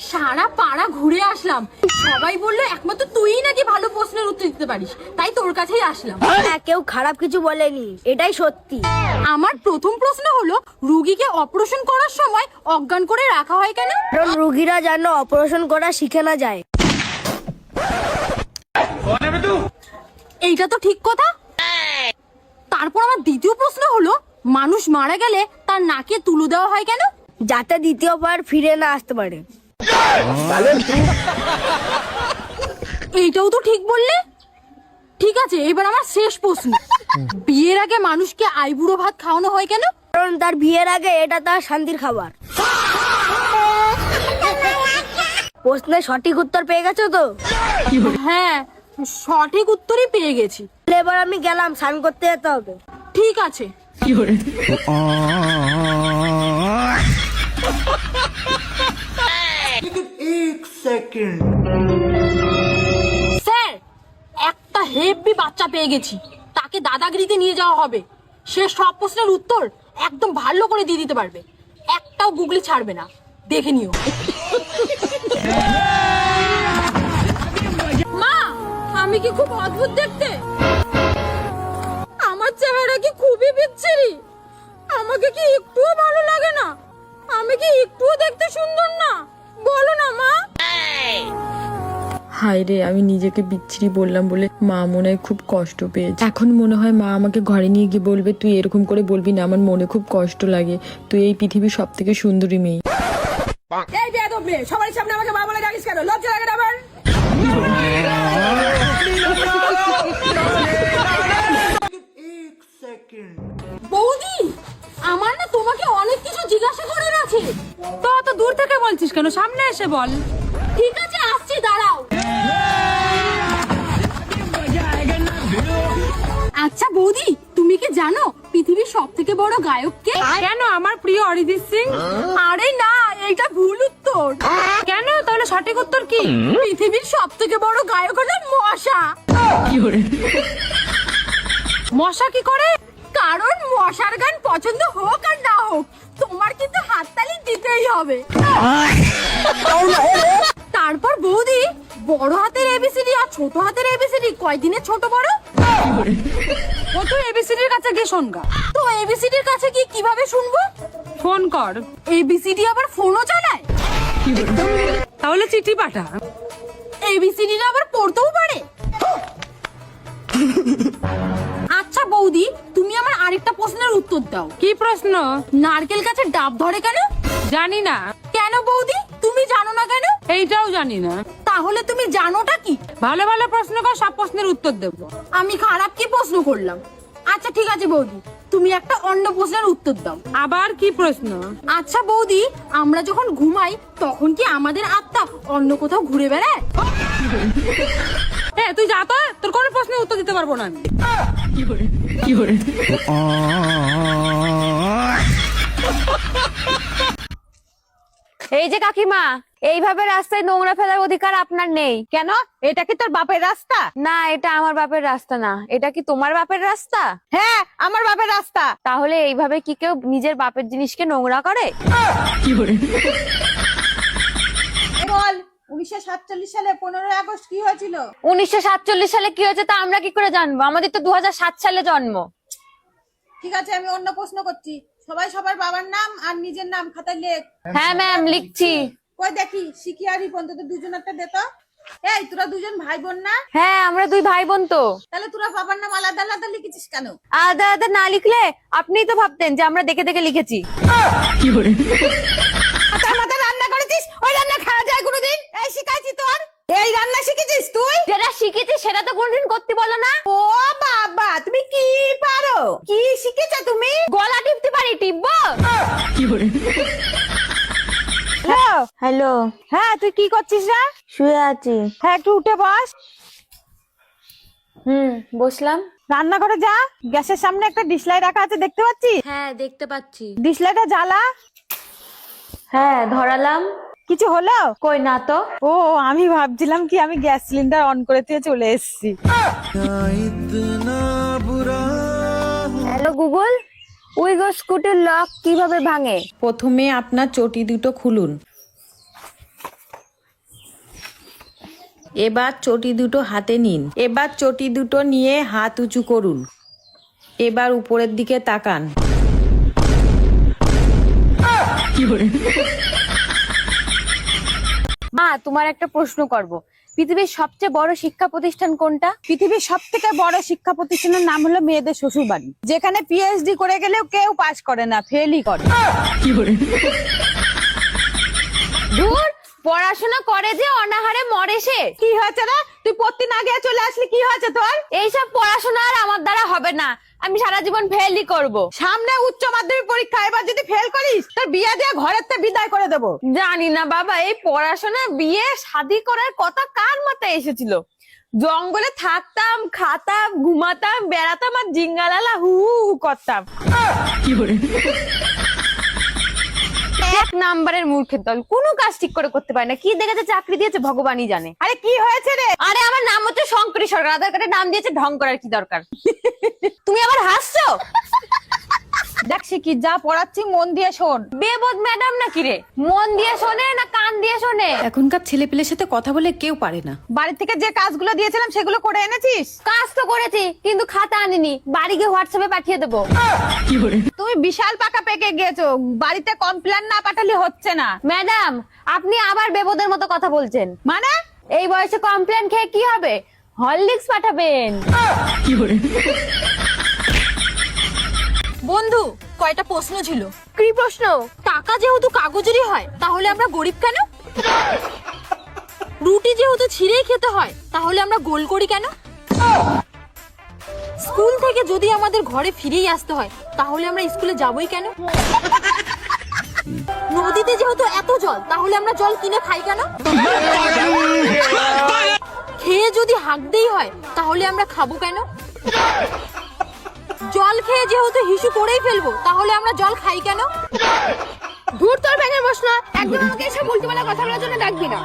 সারা পাড়া ঘুরে আসলাম, সবাই বললো একমাত্র তুই নাকি ভালো প্রশ্নের উত্তর দিতে পারিস, তাই তোর কাছেই আসলাম। হ্যাঁ, কেউ খারাপ কিছু বলেনি, এটাই সত্যি। আমার প্রথম প্রশ্ন হলো, রুগীকে অপারেশন করার সময় অজ্ঞান করে রাখা হয় কেন? কারণ রোগীরা যেন অপারেশন করা শিখে না যায়। এইটা তো ঠিক কথা। তারপর আমার দ্বিতীয় প্রশ্ন হলো, মানুষ মারা গেলে তার নাকে তুলো দেওয়া হয় কেন? যাতে দ্বিতীয়বার ফিরে না আসতে পারে। এইটাও তো ঠিক বললে। ঠিক আছে, এবার আমার শেষ প্রশ্ন, বিয়ের আগে মানুষকে আইবুড়ো ভাত খাওয়ানো হয় কেন? কারণ তার বিয়ের আগে এটা তার শান্তির খাবার। প্রশ্নের সঠিক উত্তর পেয়ে গেছো তো? হ্যাঁ, সঠিক উত্তরই পেয়ে গেছি। এবার আমি গেলাম, স্নান করতে যেতে হবে। ঠিক আছে। স্যার, একটা হেভি বাচ্চা পেয়ে গেছি, তাকে দাদাগিরিতে নিয়ে যাওয়া হবে। সে সব প্রশ্নের উত্তর একদম ভালো করে দিয়ে দিতে পারবে, একটাও গুগলি ছাড়বে না, দেখে নিও। মা, আমি কি খুব অদ্ভুত দেখতে? আমার চেহারা কি খুবই বিচ্ছিরি? আমাকে কি একটুও ভালো লাগে না? আমি কি একটুও দেখতে সুন্দর না? বলো না মা। হায় রে, আমি নিজেকে বিচ্ছিরি বললাম বলে মা মনে হয় খুব কষ্ট পেয়েছে। এখন মনে হয় মা আমাকে ঘরে নিয়ে গিয়ে বলবে, তুই এরকম করে বলবি না, আমার মনে খুব কষ্ট লাগে, তুই এই পৃথিবীর সব থেকে সুন্দরী মেয়ে। এই বেয়াদব মেয়ে, সবার সামনে আমাকে মা বলে ডাকিস কেন? লজ্জা লাগে না আমার? বৌদি, আমার না তোমাকে অনেক কিছু জিজ্ঞাসা করার আছে। তো অত দূর থেকে বলছিস কেন? সামনে এসে বল। ঠিক আছে, আসছি, দাঁড়াও। আচ্ছা বৌদি, তুমি কি জানো পৃথিবীর সব থেকে বড় গায়ক কে? কেন? আমার প্রিয় অরিজিৎ সিং। আরে না, এইটা ভুল উত্তর। কেন? তাহলে সঠিক উত্তর কি? পৃথিবীর সব থেকে বড় গায়ক হলো মশা। মশা কি করে? কারণ মশার গান পছন্দ হোক আর না হোক, তোমার কিন্তু হাততালি দিতেই হবে। তারপর বৌদি, বড় হাতের এবিসিডি আর ছোট হাতের এবিসিডি কয়দিনে ছোট বড়? ও তো এবিসিডির কাছে গিয়ে শোনগা। তো এবিসিডির কাছে গিয়ে কিভাবে শুনবো? ফোন কর। এবিসিডি আবার ফোনও চালায়? তাহলে চিঠি পাঠা। এবিসিডি আবার পড়তেও পারে? আচ্ছা বৌদি, তুমি আমার আরেকটা প্রশ্নের উত্তর দাও। কি প্রশ্ন? নারকেল গাছে ডাব ধরে কেন? জানি না। কেন বৌদি, তুমি জানো না কেন? এইটাও জানি না। তাহলে তুমি জানোটা কি? ভালো ভালো প্রশ্ন কর, সব প্রশ্নের উত্তর দেব। আমি খারাপ কি প্রশ্ন করলাম? আচ্ছা ঠিক আছে বৌদি, তুমি একটা অন্য প্রশ্নের উত্তর দাও। আবার কি প্রশ্ন? আচ্ছা বৌদি, আমরা যখন ঘুমাই তখন কি আমাদের আত্মা অন্য কোথাও ঘুরে বেড়ায়? হ্যাঁ, তুই যা তো, তোর কোনো প্রশ্নের উত্তর দিতে পারবো না আমি। এই যে কাকিমা, এইভাবে রাস্তায় নোংরা ফেলার অধিকার আপনার নেই। কেন? এটা কি তোর বাপের রাস্তা? না, এটা আমার বাপের রাস্তা না। এটা কি তোমার বাপের রাস্তা? হ্যাঁ, আমার বাপের রাস্তা। তাহলে এইভাবে কি কেউ নিজের বাপের জিনিসকে নোংরা করে? বল, 1947 সালে 15ই আগস্ট কি হয়েছিল? 1947 সালে কি হয়েছে তা আমরা কি করে জানবো? আমাদের তো 2007 সালে জন্ম। ঠিক আছে, আমি অন্য প্রশ্ন করছি। সবাই সবার বাবার নাম আর নিজের নাম খাতায় লেখ। হ্যাঁ ম্যাম, লিখছি। কই দেখি, শিখি আর রিপন, তোদের দুজনেরটা দে তো। এই, তোরা দুজন ভাই বোন না? হ্যাঁ, আমরা দুই ভাই বোন তো। তাহলে তোরা বাবার নাম আলাদা আলাদা লিখেছিস কেন? আলাদা আলাদা না লিখলে আপনিই তো ভাবতেন যে আমরা দেখে দেখে লিখেছি। আমাদের রান্না করেছিস, ওই রান্না খাওয়া যায় কোনোদিন? এই শিখাইছি তোর? এই রান্না শিখেছিস তুই? যেটা শিখেছি সেটা তো কোনদিন করতে বলো না। ও বাবা, তুমি কি পারো? কি শিখেছো তুমি? গলা টিপতে পারি, টিপবো? হ্যালো। হ্যাঁ, তুই কি করছিস রে? শুয়ে আছি। হ্যাঁ, একটু উঠে বস। বসলাম। রান্নাঘরে যা, গ্যাসের সামনে একটা ডিসলাই রাখা আছে, দেখতে পাচ্ছিস? হ্যাঁ, দেখতে পাচ্ছি। ডিসলাইটা জ্বালা। হ্যাঁ, ধরালাম। কিছু হলো? কই না তো। ও, আমি ভাবছিলাম কি আমি গ্যাস সিলিন্ডার অন করে দিয়ে চলে এসেছি। হ্যালো গুগল, উইগো স্কুটির লক কিভাবে ভাঙে? প্রথমে আপনার চটি দুটো খুলুন। এবার চটি দুটো হাতে নিন। এবার চটি দুটো নিয়ে হাত উঁচু করুন। এবার উপরের দিকে তাকান। মা, তোমার একটা প্রশ্ন করব। পৃথিবীর সবচেয়ে বড় শিক্ষা প্রতিষ্ঠান কোনটা? পৃথিবীর সব থেকে বড় শিক্ষা প্রতিষ্ঠানের নাম হলো মেয়েদের শ্বশুর বাড়ি, যেখানে পিএইচডি করে গেলেও কেউ পাস করে না, ফেলই করে। ধুর, পড়াশোনা করে যে অনাহারে মরে সে। কি হয়েছে রে? তুই প্রতিদিন আগে চলে আসলি, কি হয়েছে তোর? এইসব পড়াশোনা আর আমার দ্বারা হবে না, আমি সারা জীবন ফেলই করব। সামনে উচ্চ মাধ্যমিক পরীক্ষা, এবার যদি ফেল করিস তোর বিয়ে দিয়ে ঘরের থেকে বিদায় করে দেবো। জানি না বাবা, এই পড়াশোনা বিয়ে শাদী করার কথা কার মাথায় এসেছিল? জঙ্গলে থাকতাম, খাতাম, ঘুমাতাম, বেড়াতাম আর জিঙ্গালালা হু হু করতাম। এক নাম্বারের মূর্খের দল, কোনো কাজ ঠিক করে করতে পারে না। কি দেখেছে চাকরি দিয়েছে ভগবানই জানে। আরে কি হয়েছে রে? আরে আমার নাম হচ্ছে শঙ্করী সরকার, আধার কার্ডে নাম দিয়েছে ঢং করার কি দরকার? তুমি আবার হাসছো? দেখ শিখি, যা পড়াচ্ছি মন দিয়ে শোন। বেবোধ ম্যাডাম নাকি রে? মন দিয়ে শোনে না কান দিয়ে শোনে? এখনকার ছেলেপেলের সাথে কথা বলে কেউ পারে না। বাড়ি থেকে যে কাজগুলো দিয়েছিলাম সেগুলো করে এনেছিস? কাজ তো করেছি, কিন্তু খাতা আনিনি। বাড়ি গিয়ে হোয়াটসঅ্যাপে পাঠিয়ে দেবো। তুমি বিশাল পাকা পেকে গিয়েছো, বাড়িতে কমপ্লেন না পাঠালে হচ্ছে না। ম্যাডাম, আপনি আবার বেবোধের মতো কথা বলছেন। মানে এই বয়সে কমপ্লেন খেয়ে কি হবে? হরলিক্স পাঠাবেন। বন্ধু, কয়টা প্রশ্ন ছিল। কি প্রশ্ন? টাকা যেহেতু কাগজেরই হয়, তাহলে আমরা গরিব কেন? রুটি যেহেতু ছিঁড়েই খেতে হয়, তাহলে আমরা গোল করি কেন? স্কুল থেকে যদি আমাদের ঘরে ফিরেই আসতে হয়, তাহলে আমরা স্কুলে যাবই কেন? নদীতে যেহেতু এত জল, তাহলে আমরা জল কিনে খাই কেন? খেয়ে যদি হাঁকতেই হয়, তাহলে আমরা খাবো কেন? জল খেয়ে যেহেতু হিসু করেই ফেলবো, তাহলে আমরা জল খাই কেন? ধুর তোর ব্যাঙের প্রশ্ন, একদম আমাকে এসব উল্টোপাল্টা কথা বলার জন্য ডাকবি না।